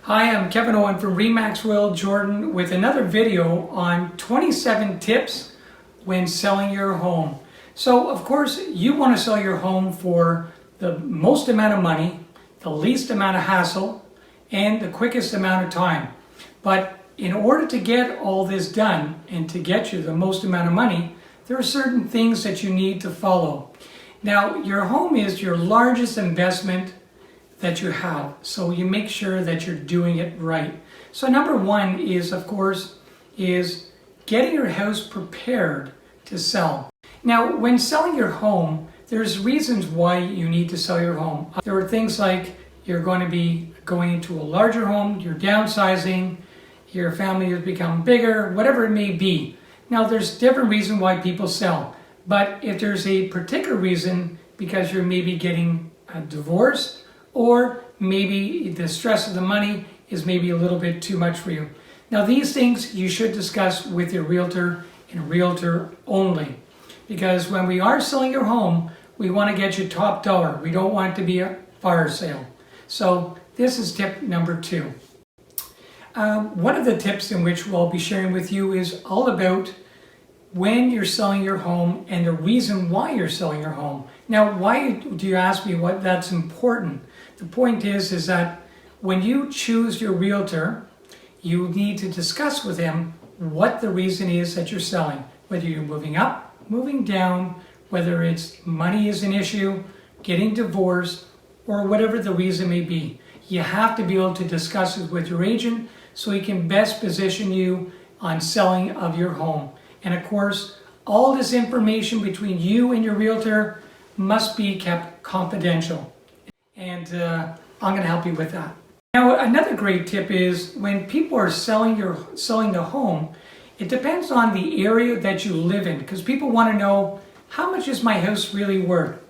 Hi, I'm Kevin Owen from Remax Will Jordan with another video on 27 tips when selling your home. So of course you want to sell your home for the most amount of money, the least amount of hassle, and the quickest amount of time. But in order to get all this done and to get you the most amount of money, there are certain things that you need to follow. Now, your home is your largest investment that you have, so you make sure that you're doing it right. So number one is, of course, is getting your house prepared to sell. Now, when selling your home, there's reasons why you need to sell your home. There are things like you're going to be going into a larger home, you're downsizing, your family has become bigger, whatever it may be. Now, there's different reasons why people sell, but if there's a particular reason because you're maybe getting a divorce, or maybe the stress of the money is maybe a little bit too much for you. Now, these things you should discuss with your realtor and realtor only, because when we are selling your home, we want to get you top dollar. We don't want it to be a fire sale. So this is tip number two. One of the tips in which we'll be sharing with you is all about when you're selling your home and the reason why you're selling your home. Now, why do you ask me what that's important? The point is that when you choose your realtor, you need to discuss with him what the reason is that you're selling, whether you're moving up, moving down, whether it's money is an issue, getting divorced, or whatever the reason may be. You have to be able to discuss it with your agent so he can best position you on selling of your home. And of course, all this information between you and your realtor must be kept confidential. And I'm going to help you with that. Now, another great tip is when people are selling the home, it depends on the area that you live in, because people want to know, how much is my house really worth?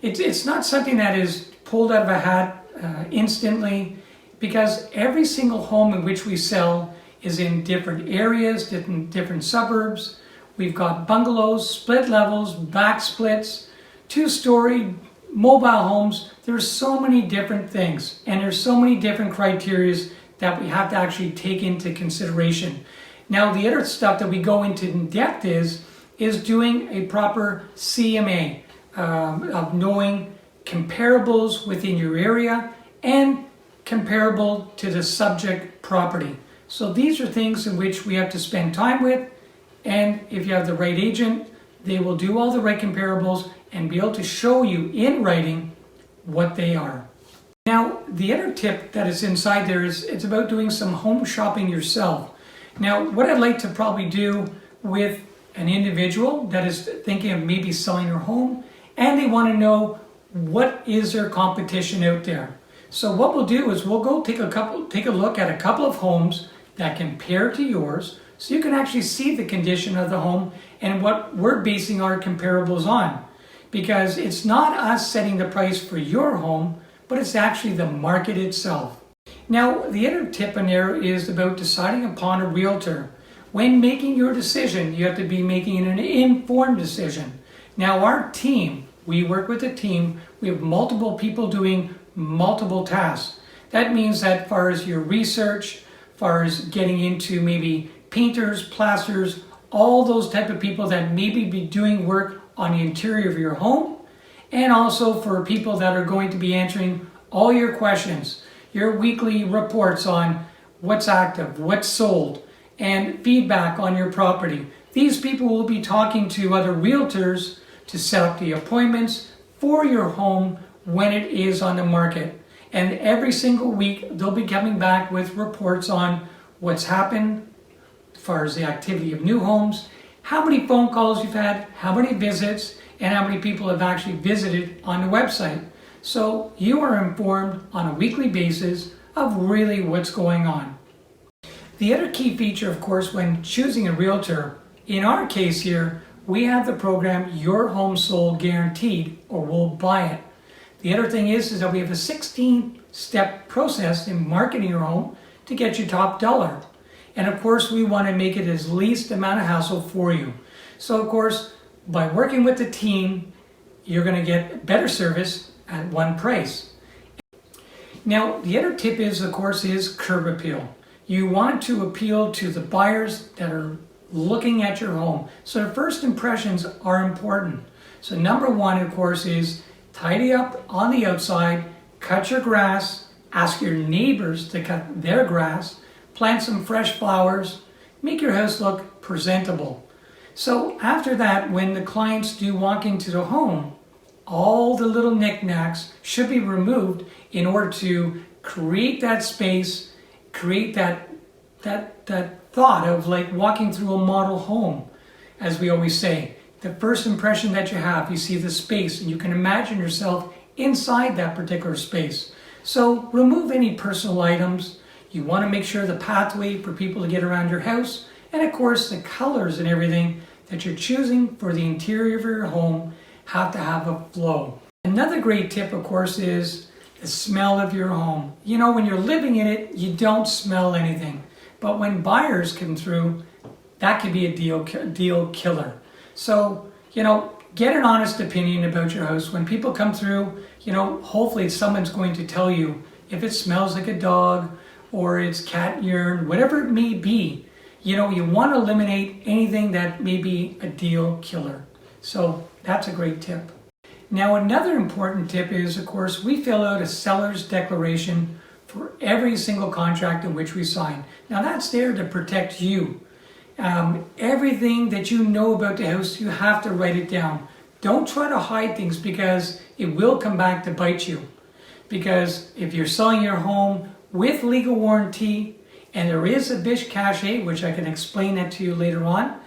It's not something that is pulled out of a hat instantly, because every single home in which we sell is in different areas, different suburbs. We've got bungalows, split levels, back splits, two-story, mobile homes. There's so many different things, and there's so many different criteria that we have to actually take into consideration. Now, the other stuff that we go into in depth is doing a proper CMA of knowing comparables within your area and comparable to the subject property. So these are things in which we have to spend time with, and if you have the right agent, they will do all the right comparables and be able to show you in writing what they are. Now, the other tip that is inside there is it's about doing some home shopping yourself. Now, what I'd like to probably do with an individual that is thinking of maybe selling their home, and they want to know what is their competition out there. So what we'll do is we'll go take a look at a couple of homes that compare to yours, so you can actually see the condition of the home and what we're basing our comparables on. Because it's not us setting the price for your home, but it's actually the market itself. Now, the other tip in there is about deciding upon a realtor. When making your decision, you have to be making an informed decision. Now, our team, we work with a team, we have multiple people doing multiple tasks. That means that as far as your research, as far as getting into maybe painters, plasters, all those type of people that maybe be doing work on the interior of your home, and also for people that are going to be answering all your questions, your weekly reports on what's active, what's sold, and feedback on your property. These people will be talking to other realtors to set up the appointments for your home when it is on the market. And every single week, they'll be coming back with reports on what's happened as far as the activity of new homes, how many phone calls you've had, how many visits, and how many people have actually visited on the website. So you are informed on a weekly basis of really what's going on. The other key feature, of course, when choosing a realtor, in our case here, we have the program Your Home Sold Guaranteed, or we'll buy it. The other thing is that we have a 16-step process in marketing your home to get you top dollar. And of course, we want to make it as least amount of hassle for you. So of course, by working with the team, you're going to get better service at one price. Now, the other tip is, of course, is curb appeal. You want to appeal to the buyers that are looking at your home. So the first impressions are important. So number one, of course, is tidy up on the outside, cut your grass, ask your neighbors to cut their grass, plant some fresh flowers, make your house look presentable. So after that, when the clients do walk into the home, all the little knickknacks should be removed in order to create that space, create that thought of like walking through a model home, as we always say. The first impression that you have, you see the space and you can imagine yourself inside that particular space. So remove any personal items. You want to make sure the pathway for people to get around your house, and of course the colors and everything that you're choosing for the interior of your home have to have a flow. Another great tip, of course, is the smell of your home. You know, when you're living in it, you don't smell anything. But when buyers come through, that could be a deal killer. So, you know, get an honest opinion about your house. When people come through, you know, hopefully someone's going to tell you if it smells like a dog or it's cat urine, whatever it may be. You know, you want to eliminate anything that may be a deal killer. So that's a great tip. Now, another important tip is, of course, we fill out a seller's declaration for every single contract in which we sign. Now, that's there to protect you. Everything that you know about the house, you have to write it down. Don't try to hide things because it will come back to bite you. Because if you're selling your home with legal warranty, and there is a bish cachet, which I can explain that to you later on,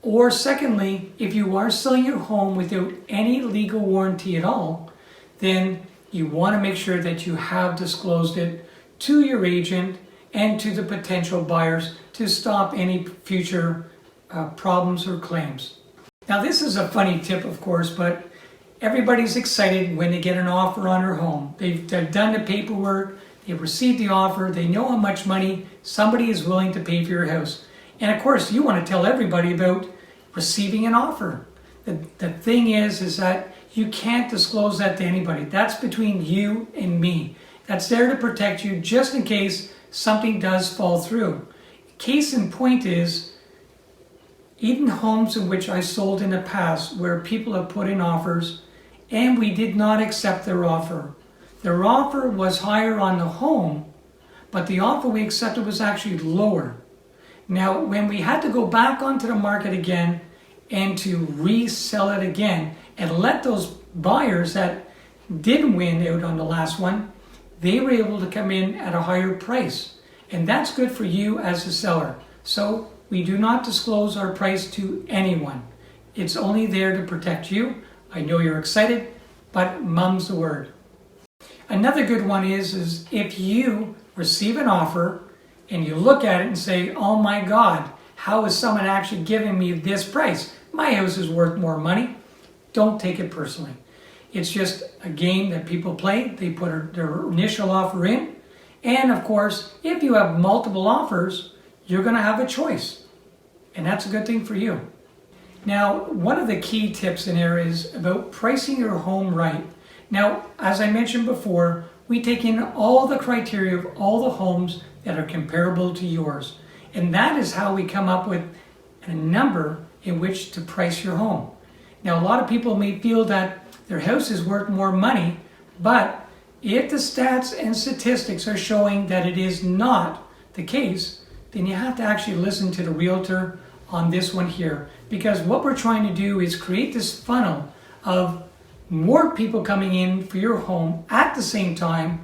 or secondly, if you are selling your home without any legal warranty at all, then you want to make sure that you have disclosed it to your agent and to the potential buyers to stop any future problems or claims. Now, this is a funny tip, of course, but everybody's excited when they get an offer on their home. They've done the paperwork, they've received the offer, they know how much money somebody is willing to pay for your house. And of course, you want to tell everybody about receiving an offer. The thing is that you can't disclose that to anybody. That's between you and me. That's there to protect you just in case something does fall through. Case in point is, even homes in which I sold in the past where people have put in offers and we did not accept their offer. Their offer was higher on the home, but the offer we accepted was actually lower. Now, when we had to go back onto the market again and to resell it again and let those buyers that didn't win out on the last one, they were able to come in at a higher price. And that's good for you as a seller. So we do not disclose our price to anyone. It's only there to protect you. I know you're excited, but mum's the word. Another good one is if you receive an offer and you look at it and say, oh my God, how is someone actually giving me this price? My house is worth more money. Don't take it personally. It's just a game that people play. They put their initial offer in. And of course, if you have multiple offers, you're going to have a choice. And that's a good thing for you. Now, one of the key tips in there is about pricing your home right. Now, as I mentioned before, we take in all the criteria of all the homes that are comparable to yours. And that is how we come up with a number in which to price your home. Now, a lot of people may feel that their house is worth more money, but if the stats and statistics are showing that it is not the case, then you have to actually listen to the realtor on this one here. Because what we're trying to do is create this funnel of more people coming in for your home at the same time.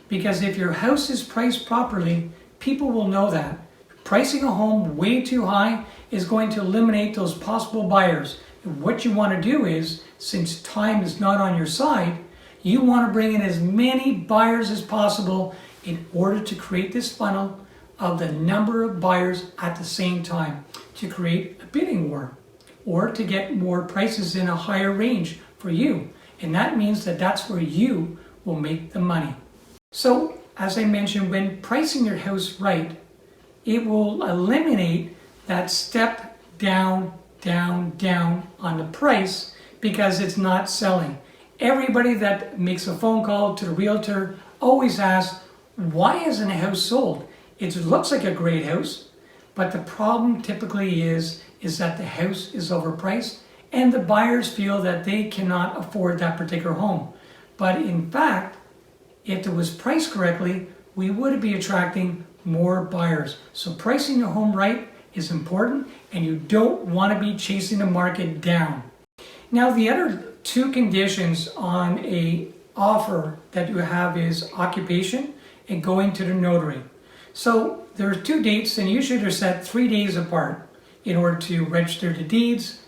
Because if your house is priced properly, people will know that. Pricing a home way too high is going to eliminate those possible buyers. And what you want to do is, since time is not on your side, you want to bring in as many buyers as possible in order to create this funnel of the number of buyers at the same time to create a bidding war or to get more prices in a higher range for you. And that means that that's where you will make the money. So, as I mentioned, when pricing your house right, it will eliminate that step down on the price because it's not selling. Everybody that makes a phone call to the realtor always ask, why isn't a house sold? It looks like a great house, but the problem typically is that the house is overpriced and the buyers feel that they cannot afford that particular home. But in fact, if it was priced correctly, we would be attracting more buyers. So pricing your home right is important, and you don't want to be chasing the market down. Now, the other two conditions on a offer that you have is occupation and going to the notary. So there are two dates, and usually they're set 3 days apart in order to register the deeds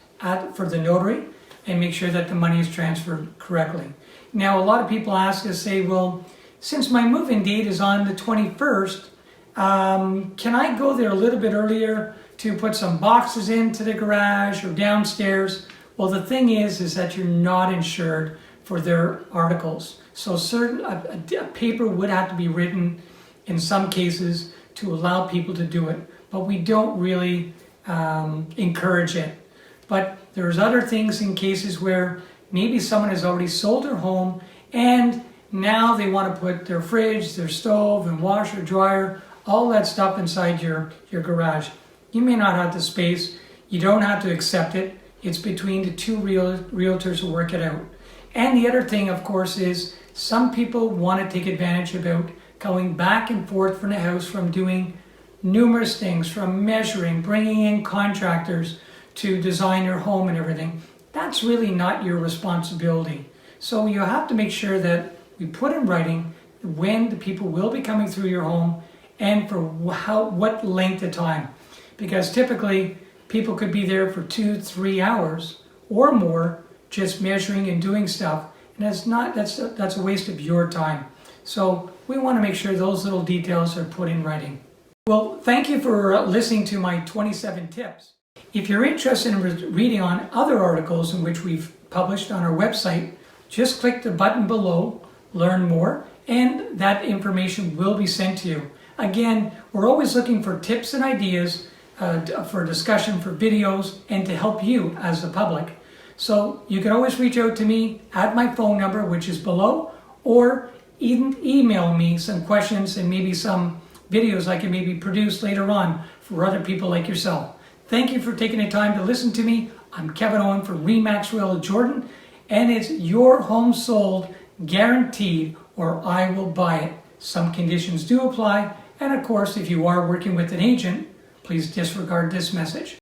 for the notary and make sure that the money is transferred correctly. Now, a lot of people ask us, say, well, since my move-in date is on the 21st, can I go there a little bit earlier to put some boxes into the garage or downstairs? Well, the thing is that you're not insured for their articles. So a paper would have to be written in some cases to allow people to do it, but we don't really encourage it. But there's other things in cases where maybe someone has already sold their home and now they want to put their fridge, their stove, and washer, dryer, all that stuff inside your garage. You may not have the space. You don't have to accept it. It's between the two realtors who work it out. And the other thing, of course, is some people want to take advantage about going back and forth from the house, from doing numerous things, from measuring, bringing in contractors to design your home and everything. That's really not your responsibility. So you have to make sure that we put in writing when the people will be coming through your home and for what length of time. Because typically people could be there for 2-3 hours or more just measuring and doing stuff. And that's a waste of your time. So we want to make sure those little details are put in writing. Well, thank you for listening to my 27 tips. If you're interested in reading on other articles in which we've published on our website, just click the button below, learn more, and that information will be sent to you. Again, we're always looking for tips and ideas for discussion, for videos, and to help you as the public. So you can always reach out to me at my phone number, which is below, or even email me some questions and maybe some videos I can maybe produce later on for other people like yourself. Thank you for taking the time to listen to me. I'm Kevin Owen from RE/MAX Realty Jordan, and it's your home sold guaranteed or I will buy it. Some conditions do apply, and of course, if you are working with an agent, please disregard this message.